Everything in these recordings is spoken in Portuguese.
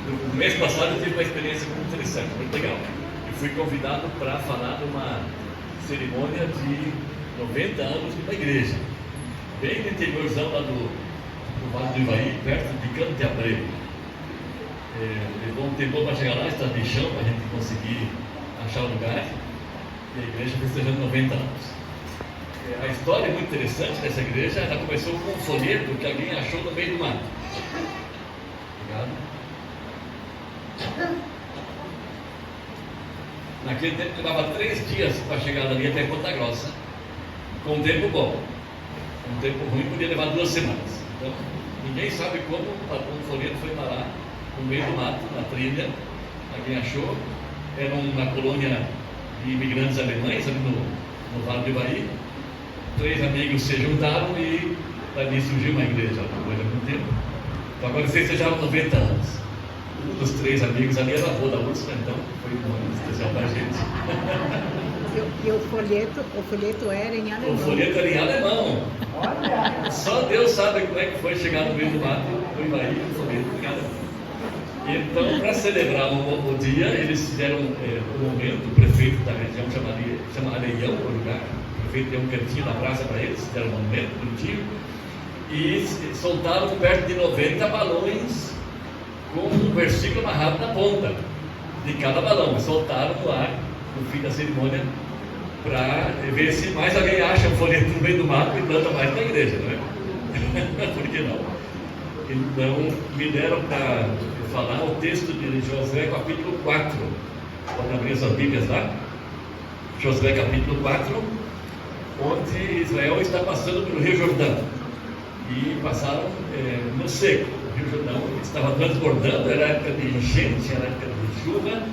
No mês passado eu tive uma experiência muito interessante, muito legal. Eu fui convidado para falar de uma cerimônia de 90 anos de uma igreja, bem no interiorzão lá do Vale do Ivaí, perto de Campo de Abreu. Levou um tempo para chegar lá, está de chão para a gente conseguir achar o lugar, e a igreja festejando 90 anos. A história é muito interessante dessa igreja. Ela começou com um folheto que alguém achou no meio do mato. Obrigado. Naquele tempo levava 3 dias para chegar dali até Ponta Grossa, com um tempo bom. Um tempo ruim podia levar 2 semanas. Então, ninguém sabe como um folheto foi parar no meio do mato, na trilha. Alguém achou. Era uma colônia de imigrantes alemães ali no Vale do Ivaí. 3 amigos se juntaram e ali surgiu uma igreja depois de algum tempo. Então agora vocês festejaram 90 anos. Um dos 3 amigos ali era a avó da Úrsula, então foi um momento especial para a gente. E o folheto era em alemão? O folheto era em alemão. Olha! Só Deus sabe como é que foi chegar no meio do mato, do Ivaí, o folheto em alemão. Então, para celebrar o dia, eles fizeram um momento, o prefeito da região chama Areião, o lugar. O prefeito deu um cantinho na praça para eles, fizeram um monumento bonitinho, e soltaram perto de 90 balões com um versículo amarrado na ponta de cada balão. Soltaram no ar, no fim da cerimônia, para ver se mais alguém acha um folheto no meio do mato e planta mais na igreja, não é? Por que não? Então, me deram para falar o texto de Josué, capítulo 4. Pode abrir suas Bíblias lá. Josué, capítulo 4, onde Israel está passando pelo Rio Jordão. E passaram no seco. O Rio Jordão estava transbordando, era época de enchente, era época de chuva,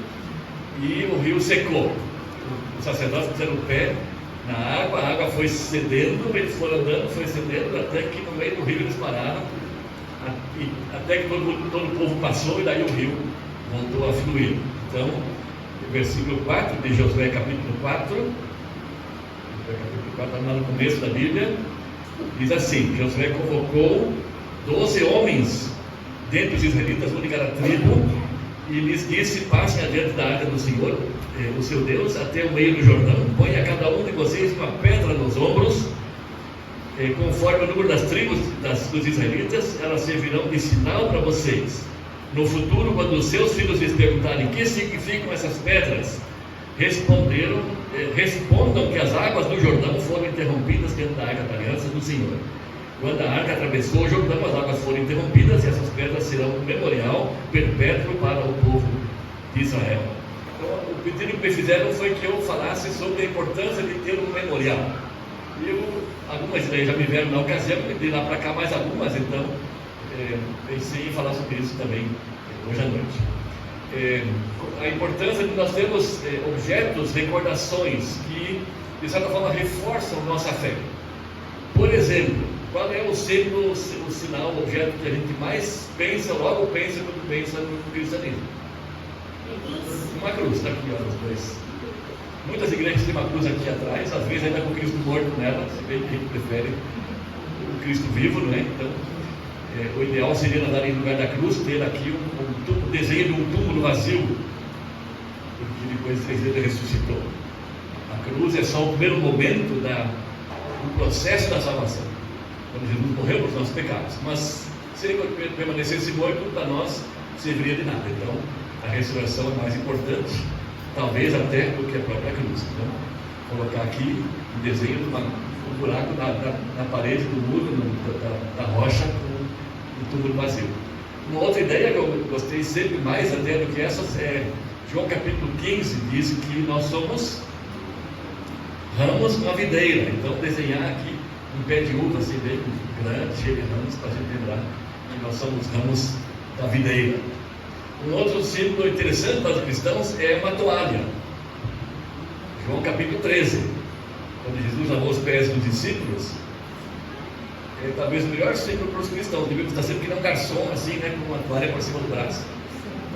e o rio secou. Os sacerdotes puseram o pé na água, a água foi cedendo, eles foram andando, foi cedendo, até que no meio do rio eles pararam, até que todo o povo passou, e daí o rio voltou a fluir. Então, o versículo 4 de Josué, capítulo 4, está lá no começo da Bíblia, diz assim: Josué convocou 12 homens dentre os israelitas, um de cada tribo, e lhes disse: passem adiante da arca do Senhor, o seu Deus, até o meio do Jordão. Põe a cada um de vocês uma pedra nos ombros, conforme o número das tribos dos israelitas, elas servirão de sinal para vocês. No futuro, quando os seus filhos lhes perguntarem o que significam essas pedras, respondam que as águas do Jordão foram interrompidas dentro da arca da aliança do Senhor. Quando a arca atravessou o Jordão, as águas foram interrompidas, e essas pedras serão um memorial perpétuo para o povo de Israel. Então, o pedido que me fizeram foi que eu falasse sobre a importância de ter um memorial. Algumas ideias já me vieram na ocasião, de lá para cá mais algumas, então pensei em falar sobre isso também hoje à noite. A importância de nós termos objetos, recordações que de certa forma reforçam nossa fé. Por exemplo, qual é o símbolo, o sinal, o objeto que a gente mais pensa, logo pensa quando pensa no cristianismo? Uma cruz, está aqui, ó, os dois. Muitas igrejas têm uma cruz aqui atrás, às vezes ainda com o Cristo morto nela, se bem que a gente prefere o Cristo vivo, não é? Então, o ideal seria andar em lugar da cruz, ter aqui um desenho de um túmulo vazio, porque depois de 3 dias ele ressuscitou. A cruz é só o primeiro momento do processo da salvação, quando Jesus morreu pelos nossos pecados. Mas se ele permanecesse morto, para nós serviria de nada. Então, a ressurreição é mais importante, talvez até do que a própria cruz. Então, colocar aqui um desenho de um buraco na parede do muro, da rocha, com um túmulo vazio. Uma outra ideia que eu gostei sempre mais até do que essas é João capítulo 15, diz que nós somos ramos com a videira. Então, desenhar aqui um pé de uva assim bem grande, cheio de ramos, para a gente lembrar que nós somos ramos da videira. Um outro símbolo interessante para os cristãos é uma toalha. João capítulo 13, quando Jesus lavou os pés dos discípulos, talvez o melhor símbolo para os cristãos. Devemos estar sempre que nem um garçom, assim, né, com uma toalha por cima do braço,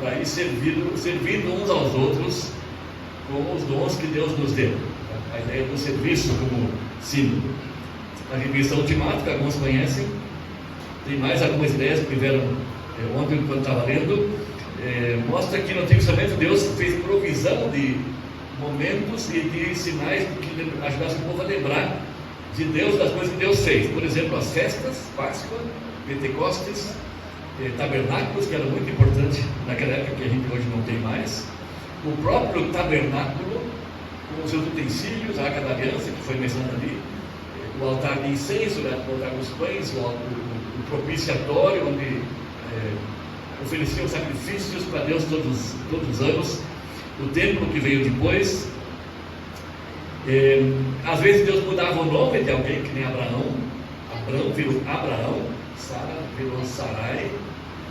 para ir servindo uns aos outros com os dons que Deus nos deu. A ideia do serviço como símbolo. na revista Ultimato, que alguns conhecem. Tem mais algumas ideias que tiveram ontem, quando estava lendo. Mostra que no Antigo Testamento Deus fez provisão de momentos e de sinais que ajudassem o povo a lembrar de Deus, das coisas que Deus fez. Por exemplo, as festas, Páscoa, Pentecostes, tabernáculos, que era muito importante naquela época, que a gente hoje não tem mais. O próprio tabernáculo, com os seus utensílios, a Arca da Aliança, que foi mencionada ali, o altar de incenso, o altar dos pães, o propiciatório, onde ofereciam sacrifícios para Deus todos os anos, o templo que veio depois. Às vezes Deus mudava o nome de alguém, que nem Abraão virou Abraão, Sara virou Sarai,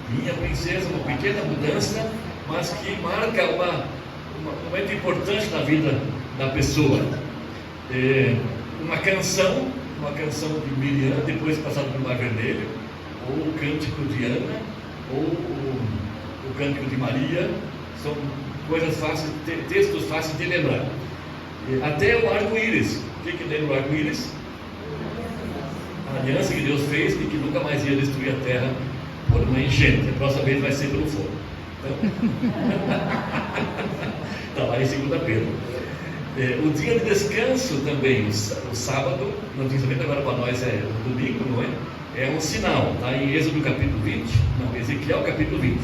minha princesa, uma pequena mudança, mas que marca um momento importante na vida da pessoa. Uma canção de Miriam, depois passado pelo Mar Vermelho, ou o cântico de Ana, ou o cântico de Maria, são coisas fáceis, textos fáceis de lembrar. Até o arco-íris. O que lembra o arco-íris? A aliança que Deus fez de que nunca mais ia destruir a terra por uma enchente. A próxima vez vai ser pelo fogo. Está lá em 2 Pedro. O dia de descanso também, o sábado, no Antigo Testamento, agora para nós é o domingo, não é? É um sinal, está em Êxodo capítulo 20, não, Ezequiel capítulo 20.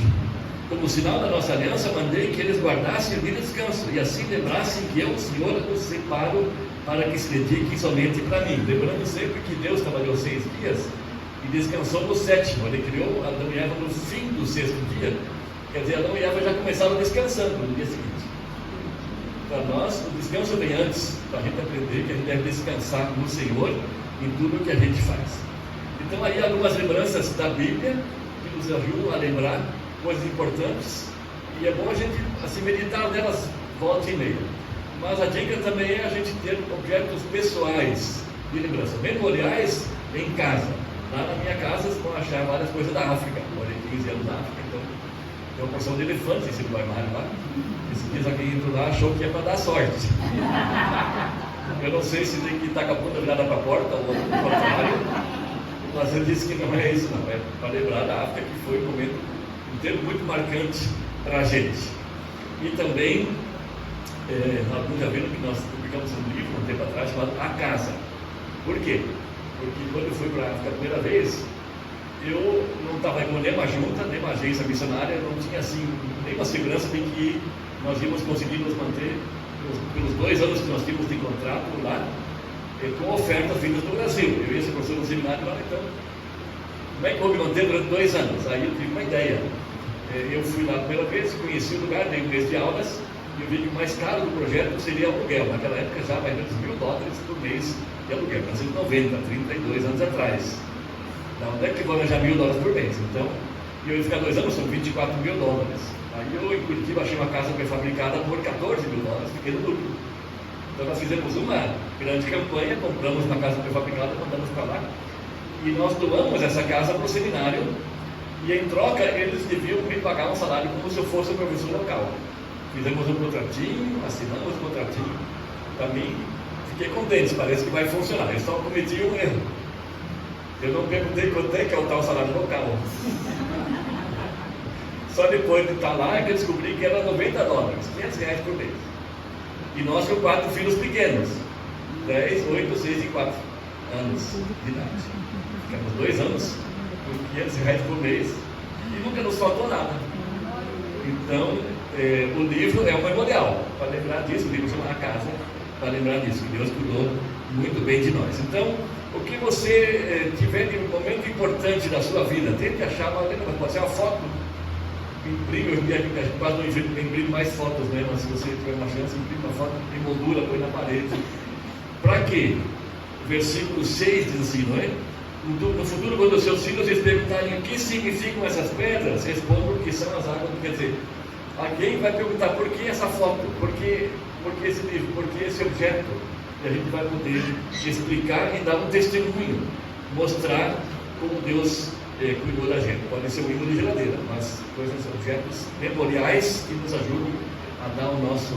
Como sinal da nossa aliança, mandei que eles guardassem o dia de descanso, e assim lembrassem que eu, o Senhor, os separo para que se dediquem somente para mim. Lembrando sempre que Deus trabalhou 6 dias e descansou no 7º. Ele criou Adão e Eva no fim do 6º dia. Quer dizer, Adão e Eva já começaram descansando no dia seguinte. Para nós, o descanso vem antes, para a gente aprender que a gente deve descansar no Senhor em tudo que a gente faz. Então, aí algumas lembranças da Bíblia que nos ajudam a lembrar coisas importantes, e é bom a gente assim, meditar nelas volta e meia. Mas a dica também é a gente ter objetos pessoais de lembrança, memoriais em casa. Lá na minha casa vocês vão achar várias coisas da África. Morei 15 anos na África, então tem uma porção de elefantes em cima do armário lá. Esses dias alguém entrou lá, achou que é para dar sorte. Eu não sei se tem que estar com a ponta virada para a porta ou o contrário, mas ele disse que não é isso, não. É para lembrar da África, que foi um momento inteiro muito marcante para a gente. E também, alguns já viram que nós publicamos um livro um tempo atrás chamado A Casa. Por quê? Porque quando eu fui para a África a primeira vez, eu não estava com nenhuma junta, nenhuma agência missionária, não tinha assim nenhuma segurança de que nós íamos conseguir nos manter pelos 2 anos que nós tínhamos de contrato lá, com ofertas vindas do Brasil. Eu ia ser professor no seminário lá, então como é que eu vou me manter durante 2 anos? Aí eu tive uma ideia. Eu fui lá a primeira vez, conheci o lugar, dei um mês de aulas, e eu vi que o mais caro do projeto seria aluguel. Naquela época já mais ou menos $1.000 por mês de aluguel, 1990, 32 anos atrás. Então, onde é que eu vou arranjar $1.000 por mês? Então, eu ia ficar 2 anos, são $24.000. Aí eu, em Curitiba, achei uma casa prefabricada por $14.000, fiquei no lucro. Então, nós fizemos uma grande campanha, compramos uma casa prefabricada, mandamos para lá, e nós doamos essa casa para o seminário, e em troca eles deviam me pagar um salário como se eu fosse um professor local. Fizemos um contratinho, assinamos um contratinho. Para mim, fiquei contente, parece que vai funcionar. Eu só cometi um erro. Eu não perguntei quanto é que é o tal salário local. Só depois de estar lá que eu descobri que era $90, R$500 por mês. E nós com 4 filhos pequenos, 10, 8, 6 e 4 anos de idade. Ficamos 2 anos por R$500 por mês e nunca nos faltou nada. Então, o livro é um memorial para lembrar disso. O livro chama A Casa, para lembrar disso, que Deus cuidou muito bem de nós. Então, o que você tiver de um momento importante da sua vida, tente achar uma lembrança. Pode ser uma foto, imprime, hoje em dia a gente quase não imprime mais fotos, né? Mas se você tiver uma chance, imprime uma foto, emoldura, põe na parede. Para quê? Versículo 6 diz assim, não é? No futuro, quando os seus filhos lhes perguntarem o que significam essas pedras, respondam que são as águas. Quer dizer, alguém vai perguntar por que essa foto, por que esse livro, por que esse objeto, e a gente vai poder explicar e dar um testemunho, mostrar como Deus cuidou da gente. Pode ser um imã de geladeira, mas coisas, objetos memoriais que nos ajudam a dar o nosso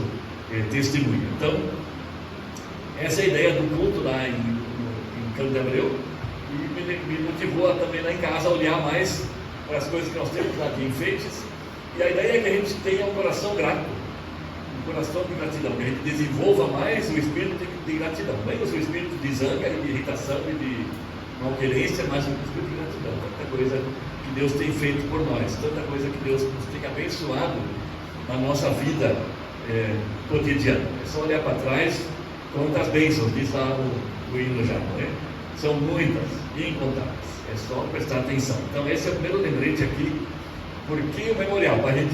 testemunho. Então, essa é a ideia do culto lá em Candabreu, e me motivou também lá em casa a olhar mais para as coisas que nós temos lá de enfeites. E a ideia é que a gente tenha um coração grato, um coração de gratidão, que a gente desenvolva mais o espírito de gratidão, menos o espírito de zanga e de irritação e de malquerência, mas o espírito de gratidão. Tanta coisa que Deus tem feito por nós, tanta coisa que Deus nos tem abençoado na nossa vida cotidiana. É só olhar para trás, quantas bênçãos, diz lá o hino já, não é? São muitas e incontáveis, é só prestar atenção. Então esse é o primeiro lembrete aqui. Por que o memorial? Para a gente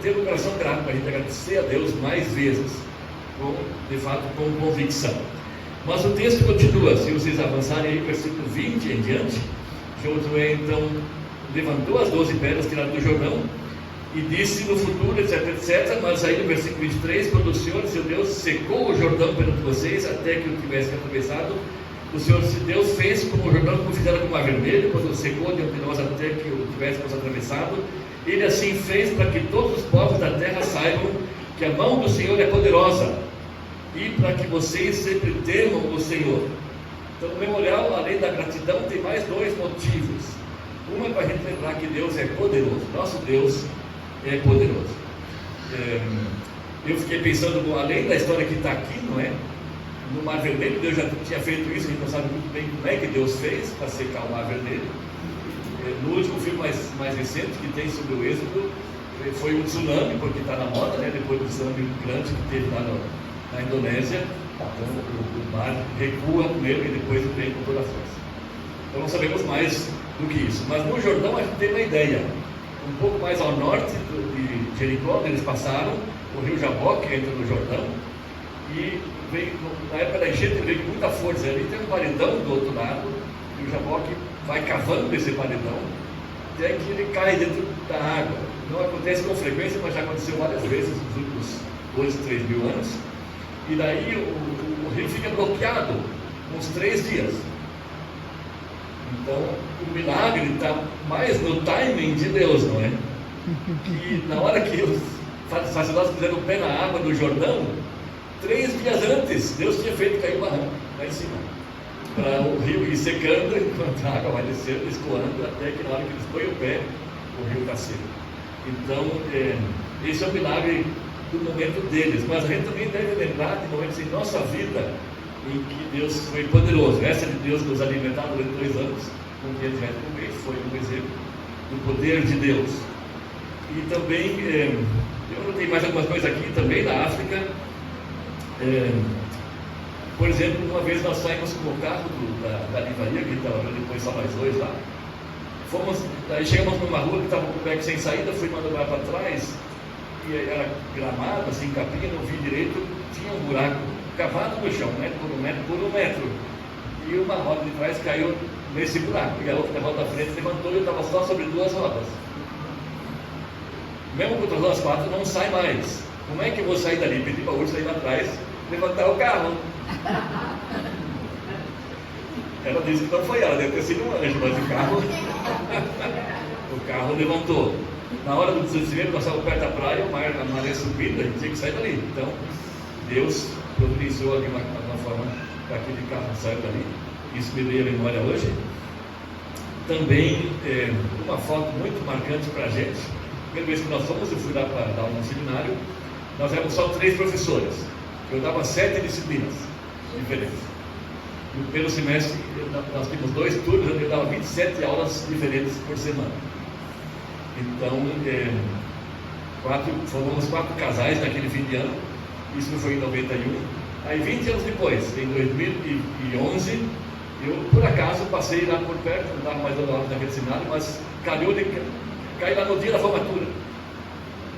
ter um coração grato, para a gente agradecer a Deus mais vezes, de fato com convicção. Mas o texto continua, se vocês avançarem aí, versículo 20 em diante. Josué então levantou as 12 pedras tiradas do Jordão e disse no futuro, etc, etc. Mas aí no versículo 23, quando o Senhor, seu Deus, secou o Jordão perante vocês, até que o tivesse atravessado, o Senhor, Deus, fez como o Jordão, como fizeram com o Mar Vermelho, quando secou diante de nós até que o tivéssemos atravessado. Ele assim fez para que todos os povos da terra saibam que a mão do Senhor é poderosa, e para que vocês sempre temam o Senhor. Então o memorial, além da gratidão, tem mais dois motivos. Um é para a gente lembrar que Deus é poderoso, nosso Deus é poderoso. Eu fiquei pensando, além da história que está aqui, não é? No Mar Vermelho, Deus já tinha feito isso, a gente não sabe muito bem como é que Deus fez para secar o Mar Vermelho. No último filme mais recente que tem sobre o Êxodo, foi um tsunami, porque está na moda, né? Depois do tsunami grande que teve lá na Indonésia, então o mar recua primeiro e depois vem com toda a força. Então não sabemos mais do que isso. Mas no Jordão a gente tem uma ideia. Um pouco mais ao norte de Jericó, eles passaram o rio Jaboque, entra no Jordão, e veio, na época da enchente, ele veio com muita força. Ali tem um paredão do outro lado, e o Jaboque vai cavando esse paredão até que ele cai dentro da água. Não acontece com frequência, mas já aconteceu várias vezes nos últimos 2, 3 mil anos. E daí o rio fica bloqueado uns 3 dias. Então o milagre está mais no timing de Deus, não é? E na hora que os sacerdotes puseram o pé na água do Jordão, 3 dias antes, Deus tinha feito cair o barranco lá em cima, para o rio ir secando, enquanto a água vai descendo, escoando, até que na hora que eles põem o pé, o rio está seco. Então, esse é o milagre do momento deles, mas a gente também deve lembrar de momentos em nossa vida em que Deus foi poderoso. Essa de Deus nos alimentar durante 2 anos, com 500 reais por mês, foi um exemplo do poder de Deus. E também, eu notei mais algumas coisas aqui também na África. Por exemplo, uma vez nós saímos com o carro da livraria, que estava depois só nós 2 lá. Aí chegamos numa rua que estava com o beco sem saída, fui mandar para trás, e era gramado, assim, capinha, não vi direito, tinha um buraco cavado no chão, metro por um metro, e uma roda de trás caiu nesse buraco, e a outra roda da frente levantou e eu estava só sobre 2 rodas. Mesmo com todas as 4 não sai mais. Como é que eu vou sair dali? Pedi para o urso sair lá atrás, levantar o carro. Ela disse que não foi ela, deve ter sido um anjo, mas o carro levantou. Na hora do descimento, nós estávamos perto da praia, a maré subindo, a gente tinha que sair dali. Então, Deus providenciou de uma forma para aquele carro sair dali. Isso me veio à memória hoje. Também, uma foto muito marcante para a gente. A primeira vez que nós fomos, eu fui lá para dar um seminário. Nós éramos só 3 professores. Eu dava 7 disciplinas diferentes. No primeiro semestre, nós tínhamos 2 turnos, onde eu dava 27 aulas diferentes por semana. Então, formamos 4 casais naquele fim de ano. Isso foi em 91. Aí, 20 anos depois, em 2011, eu, por acaso, passei lá por perto, não estava mais dando aula naquele seminário, mas calhou de cair lá no dia da formatura.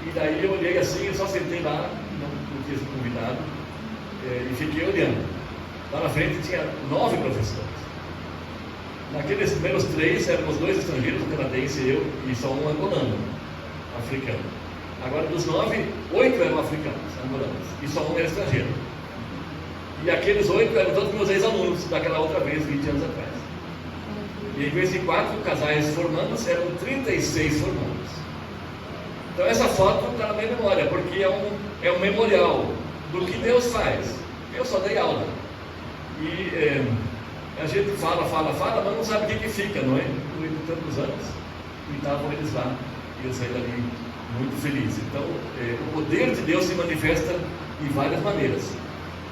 E daí eu olhei assim, eu só sentei lá, não tinha sido convidado, e fiquei olhando. Lá na frente tinha 9 professores. Naqueles primeiros 3 éramos 2 estrangeiros, um canadense e eu, e só um angolano, africano. Agora dos 9, 8 eram africanos, angolanos, e só um era estrangeiro. E aqueles 8 eram todos meus ex-alunos, daquela outra vez, 20 anos atrás. E em vez de 4 casais formandos, eram 36 formandos. Então essa foto está na minha memória, porque é um memorial do que Deus faz. Eu só dei aula. E A gente fala, mas não sabe o que fica, não é? Por tantos anos, e estavam eles lá, e eu saí dali muito feliz. Então, o poder de Deus se manifesta em várias maneiras.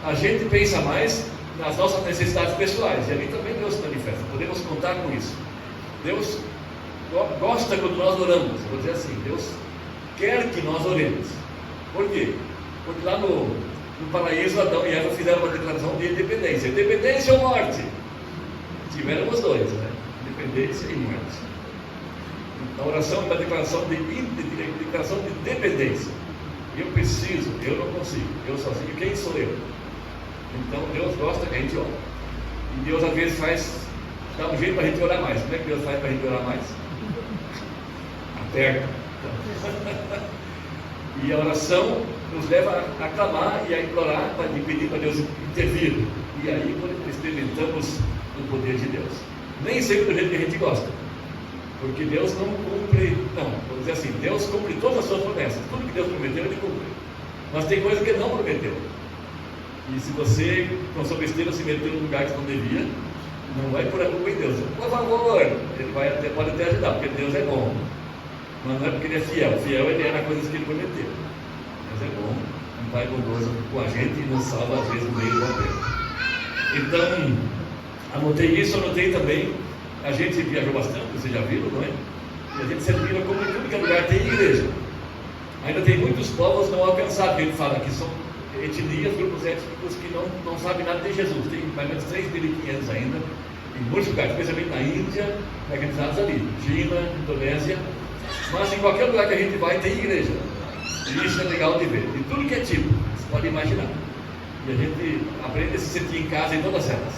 A gente pensa mais nas nossas necessidades pessoais, e ali também Deus se manifesta, podemos contar com isso. Deus gosta quando nós oramos, eu vou dizer assim, Deus quer que nós oremos. Por quê? Porque lá no paraíso, Adão e Eva fizeram uma declaração de independência. Independência ou morte? Tiveram os dois, né? Independência e morte. A oração é uma declaração de dependência. Eu preciso, eu não consigo, eu sozinho, quem sou eu? Então Deus gosta que a gente ore. E Deus às vezes dá um jeito para a gente orar mais. Como é que Deus faz para a gente orar mais? Aperta. E a oração nos leva a clamar e a implorar, para pedir para Deus intervir. E aí experimentamos o poder de Deus. Nem sempre do jeito que a gente gosta. Porque Deus não cumpre, vou dizer assim, Deus cumpre todas as suas promessas. Tudo que Deus prometeu, Ele cumpre. Mas tem coisa que Ele não prometeu. E se você, com sua besteira, se meteu num lugar que não devia, não vai por a culpa em Deus. Por favor, Ele pode até ajudar, porque Deus é bom. Mas não é porque Ele é fiel. Fiel Ele é na coisa que Ele prometeu. Deus é bom, um Pai bondoso com a gente e nos salva às vezes no meio do aperto. Então, anotei isso, anotei também. A gente viajou bastante, vocês já viram, não é? E a gente se admira como em todo lugar tem igreja. Ainda tem muitos povos não alcançados, que a gente fala que são etnias, grupos étnicos que não sabem nada de Jesus. Tem mais ou menos 3.500 ainda, em muitos lugares, especialmente na Índia, organizados ali, China, Indonésia. Mas em qualquer lugar que a gente vai, tem igreja. E isso é legal de ver. De tudo que é tipo, você pode imaginar. E a gente aprende a se sentir em casa em todas elas.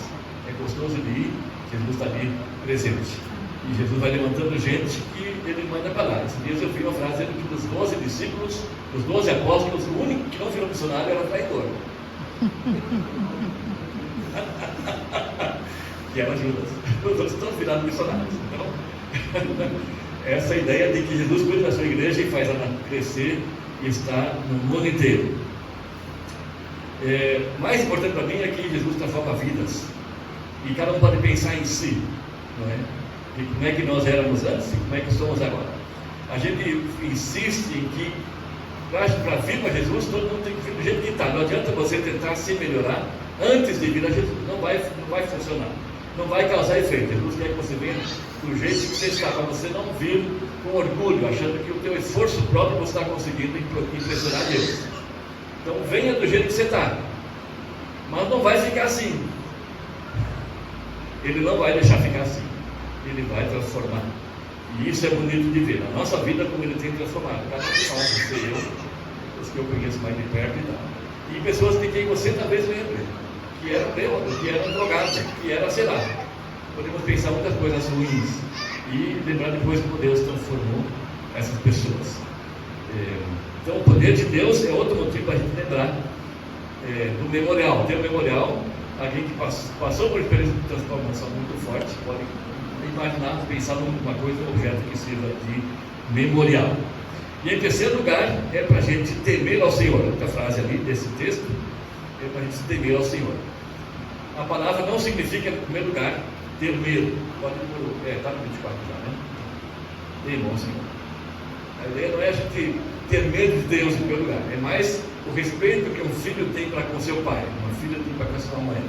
É gostoso de ir, Jesus está ali presente. E Jesus vai levantando gente que Ele manda para lá. Esses dias eu vi uma frase dizendo que dos 12 discípulos, dos 12 apóstolos, o único que não virou missionário era traidor. Que era Judas. Os outros estão virando missionários. Então, essa ideia de que Jesus cuida da sua igreja e faz ela crescer e está no mundo inteiro. Mais importante para mim é que Jesus transforma vidas. E cada um pode pensar em si, não é? E como é que nós éramos antes e como é que somos agora. A gente insiste em que para vir para Jesus, todo mundo tem que vir do jeito que está. Não adianta você tentar se melhorar antes de vir a Jesus. Não vai funcionar. Não vai causar efeito. Jesus quer que você venha do jeito que você está, para você não vir com orgulho, achando que o teu esforço próprio você está conseguindo impressionar Deus. Então venha do jeito que você está. Mas não vai ficar assim. Ele não vai deixar ficar assim. Ele vai transformar. E isso é bonito de ver. A nossa vida, como Ele tem transformado. Cada um de nós, você e eu, os que eu conheço mais de perto e tal. E pessoas de quem você talvez lembre. Que eram bêbados, que eram drogados, que era, sei lá. Podemos pensar muitas coisas ruins. E lembrar depois como Deus transformou essas pessoas. Então o poder de Deus é outro motivo para a gente lembrar do memorial. Tem um memorial. Alguém que passou por experiência de transformação muito forte pode imaginar, pensar numa coisa, um objeto que sirva de memorial. E em terceiro lugar, é para a gente temer ao Senhor. Outra frase ali desse texto é para a gente temer ao Senhor. A palavra não significa, em primeiro lugar, ter medo. Pode está no 24 já, né? Temam ao Senhor. A ideia não é a gente ter medo de Deus em primeiro lugar, é mais o respeito que um filho tem para com seu pai, uma filha tem para com a sua mãe.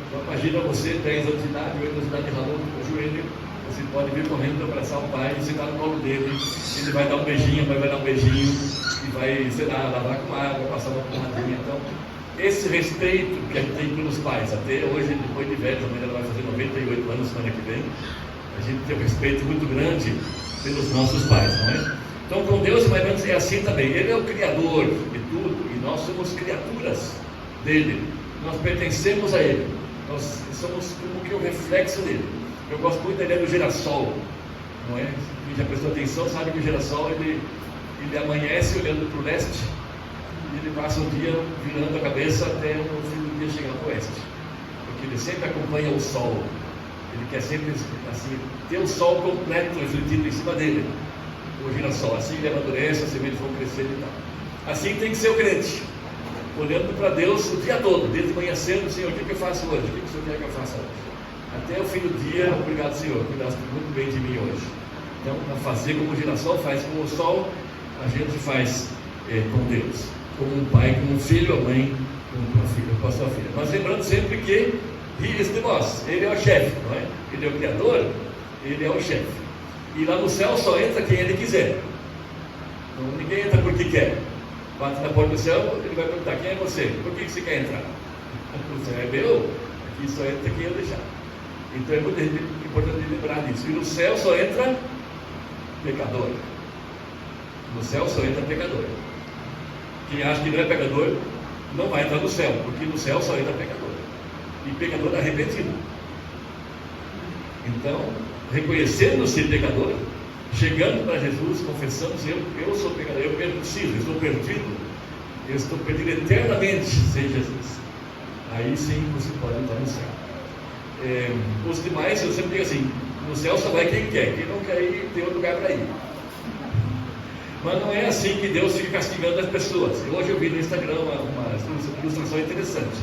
Então imagina você, 10 anos de idade, 8 anos de idade, ralou o joelho, você pode vir correndo para abraçar o pai, você está no colo dele, ele vai dar um beijinho, a mãe vai dar um beijinho, e vai, sei lá, lavar com água, passar uma porradinha. Então, esse respeito que a gente tem pelos pais, até hoje, depois de velho, também ela vai fazer 98 anos semana que vem, a gente tem um respeito muito grande pelos nossos pais, não é? Então, com Deus, mais ou menos, é assim também. Ele é o Criador de tudo e nós somos criaturas dele. Nós pertencemos a Ele. Nós somos como que o reflexo dele. Eu gosto muito da ideia do girassol, não é? Quem já prestou atenção sabe que o girassol ele amanhece olhando para o leste e ele passa o dia virando a cabeça até o fim do dia chegar para o oeste. Porque ele sempre acompanha o sol. Ele quer sempre assim, ter o sol completo refletido em cima dele. O girassol, assim ele amadurece, as sementes vão crescer e tal. Assim tem que ser o crente, olhando para Deus o dia todo, desde manhã cedo. Senhor, o que eu faço hoje? O que o Senhor quer que eu faça hoje? Até o fim do dia, obrigado, Senhor, cuidaste muito bem de mim hoje. Então, a fazer como o girassol faz com o sol, a gente faz com Deus, como um pai com um filho, a mãe com a sua filha. Mas lembrando sempre que He is the boss, ele é o chefe, não é? Ele é o criador, ele é o chefe. E lá no céu só entra quem ele quiser. Então, ninguém entra porque quer. Bate na porta do céu, ele vai perguntar: quem é você? Por que você quer entrar? O céu é meu, aqui só entra quem eu deixar. Então é muito importante lembrar disso. E no céu só entra pecador. No céu só entra pecador. Quem acha que não é pecador não vai entrar no céu, porque no céu só entra pecador. E pecador arrependido. Então, reconhecendo-se pecador, chegando para Jesus, confessando: eu sou pecador, eu preciso, eu estou perdido eternamente sem Jesus. Aí sim você pode entrar no céu. Os demais, eu sempre digo assim: no céu só vai quem quer não quer ir, tem outro lugar para ir. Mas não é assim que Deus fica castigando as pessoas. Hoje eu vi no Instagram uma ilustração interessante.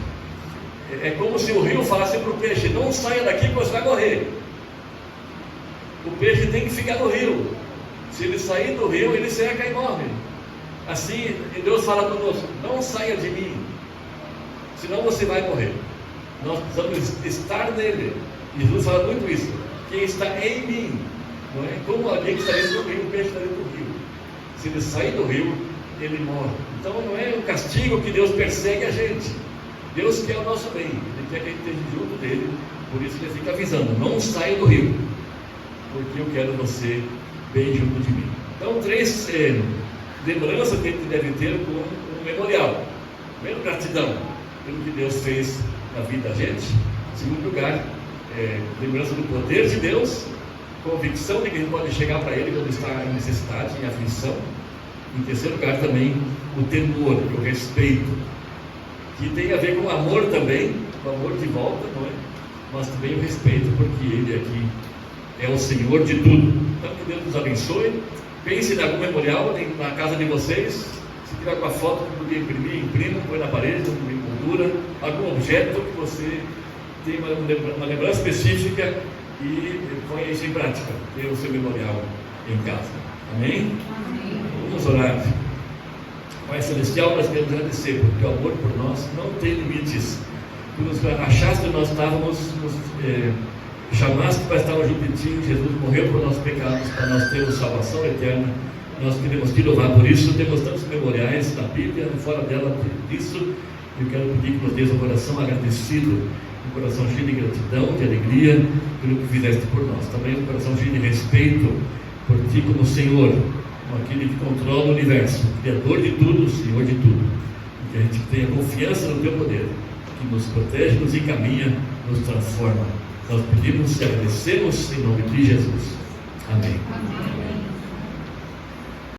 É como se o rio falasse para o peixe: não saia daqui porque você vai morrer. O peixe tem que ficar no rio. Se ele sair do rio, ele seca e morre. Assim, Deus fala conosco: não saia de mim, senão você vai morrer. Nós precisamos estar nele. Jesus fala muito isso: quem está em mim, não é como alguém que está dentro do rio, o peixe está dentro do rio. Se ele sair do rio, ele morre. Então não é um castigo que Deus persegue a gente. Deus quer o nosso bem, Ele quer que a gente esteja junto dele. Por isso Ele fica avisando: não saia do rio, porque eu quero você bem junto de mim. Então, 3 lembranças que a gente deve ter com um memorial. Primeiro, gratidão pelo que Deus fez na vida da gente. Em segundo lugar, lembrança do poder de Deus, convicção de que a gente pode chegar para Ele quando está em necessidade, em aflição. Em terceiro lugar, também o temor, o respeito, que tem a ver com o amor também, o amor de volta, não é? Mas também o respeito, porque Ele aqui é o Senhor de tudo. Então, que Deus nos abençoe. Pense em algum memorial na casa de vocês. Se tiver com a foto que podia imprimir, imprima, põe na parede, uma moldura, algum objeto que você tem uma lembrança específica e ponha isso em prática. Tenha o seu memorial em casa. Amém? Amém. Vamos orar. Pai Celestial, nós queremos agradecer, porque o amor por nós não tem limites. Tu nos achaste que nós estávamos, chamaste para estarmos junto de Ti. Jesus morreu por nossos pecados, para nós termos salvação eterna. Nós queremos Te louvar por isso. Temos tantos memoriais na Bíblia, fora dela disso. Eu quero pedir que nos dês um coração agradecido, um coração cheio de gratidão, de alegria, pelo que fizeste por nós. Também um coração cheio de respeito por Ti como Senhor, como aquele que controla o universo, Criador de tudo, Senhor de tudo. Que a gente tenha confiança no Teu poder, que nos protege, nos encaminha, nos transforma. Nós pedimos e agradecemos em nome de Jesus. Amém. Amém.